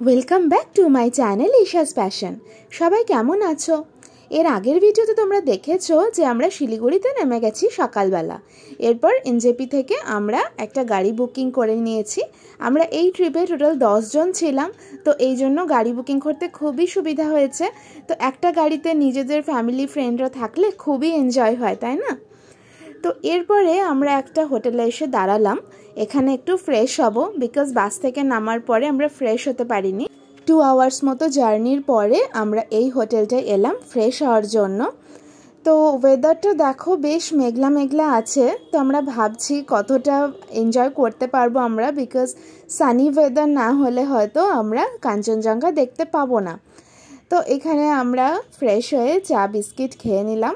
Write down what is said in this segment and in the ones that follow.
Welcome back to my channel ঈশাস passion. সবাই কেমন আছো? এর আগের ভিডিওতে তোমরা দেখেছো যে আমরা শিলিগুড়িতে নেমে গেছি সকালবেলা। এরপর এনজেপি থেকে আমরা একটা গাড়ি বুকিং করে নিয়েছি। আমরা এই ট্রিপে টোটাল 10 জন ছিলাম, তো এই জন্য গাড়ি বুকিং করতে খুবই সুবিধা হয়েছে। তো একটা গাড়িতে নিজেদের ফ্যামিলি ফ্রেন্ডরা থাকলে খুবই এনজয় হয়, তাই না? তো এরপরে আমরা একটা হোটেলে এসে দাঁড়ালাম। এখানে একটু ফ্রেশ হব, বিকজ বাস থেকে নামার পরে আমরা ফ্রেশ হতে পারিনি। 2 আওয়ার্স মতো জার্নির পরে আমরা এই হোটেলটায় এলাম ফ্রেশ হওয়ার জন্য। তো ওয়েদারটা দেখো বেশ মেঘলা মেঘলা আছে, তো আমরা ভাবছি কতটা এনজয় করতে পারবো আমরা, বিকজ সানি ওয়েদার না হলে হয়তো আমরা কাঞ্চনজঙ্ঘা দেখতে পাবো না। তো এখানে আমরা ফ্রেশ হয়ে চা বিস্কিট খেয়ে নিলাম।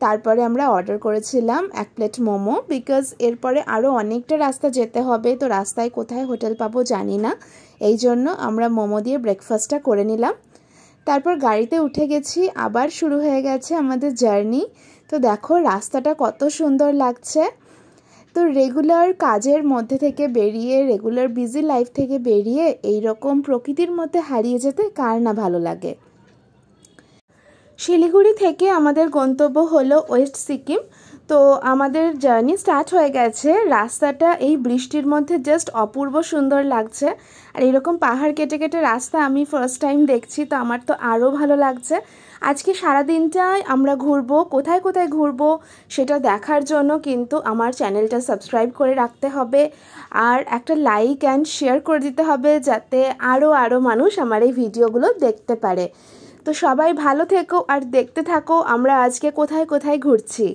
তারপরে আমরা অর্ডার করেছিলাম 1 প্লেট মোমো, বিকজ এরপরে আরও অনেকটা রাস্তা যেতে হবে, তো রাস্তায় কোথায় হোটেল পাবো জানি না, এই জন্য আমরা মোমো দিয়ে ব্রেকফাস্টটা করে নিলাম। তারপর গাড়িতে উঠে গেছি, আবার শুরু হয়ে গেছে আমাদের জার্নি। তো দেখো রাস্তাটা কত সুন্দর লাগছে। তো রেগুলার কাজের মধ্যে থেকে বেরিয়ে, রেগুলার বিজি লাইফ থেকে বেরিয়ে এইরকম প্রকৃতির মধ্যে হারিয়ে যেতে কার না ভালো লাগে। শিলিগুড়ি থেকে আমাদের গন্তব্য হলো ওয়েস্ট সিকিম। তো আমাদের জার্নি স্টার্ট হয়ে গেছে। রাস্তাটা এই বৃষ্টির মধ্যে জাস্ট অপূর্ব সুন্দর লাগছে। আর এরকম পাহাড় কেটে কেটে রাস্তা আমি ফার্স্ট টাইম দেখছি, তো আমার তো আরও ভালো লাগছে। আজকে সারাদিনটাই আমরা ঘুরবো, কোথায় কোথায় ঘুরবো সেটা দেখার জন্য কিন্তু আমার চ্যানেলটা সাবস্ক্রাইব করে রাখতে হবে, আর একটা লাইক অ্যান্ড শেয়ার করে দিতে হবে, যাতে আরও মানুষ আমার এই ভিডিওগুলো দেখতে পারে। তো সবাই ভালো থেকো আর দেখতে থাকো আমরা আজকে কোথায় কোথায় ঘুরছি।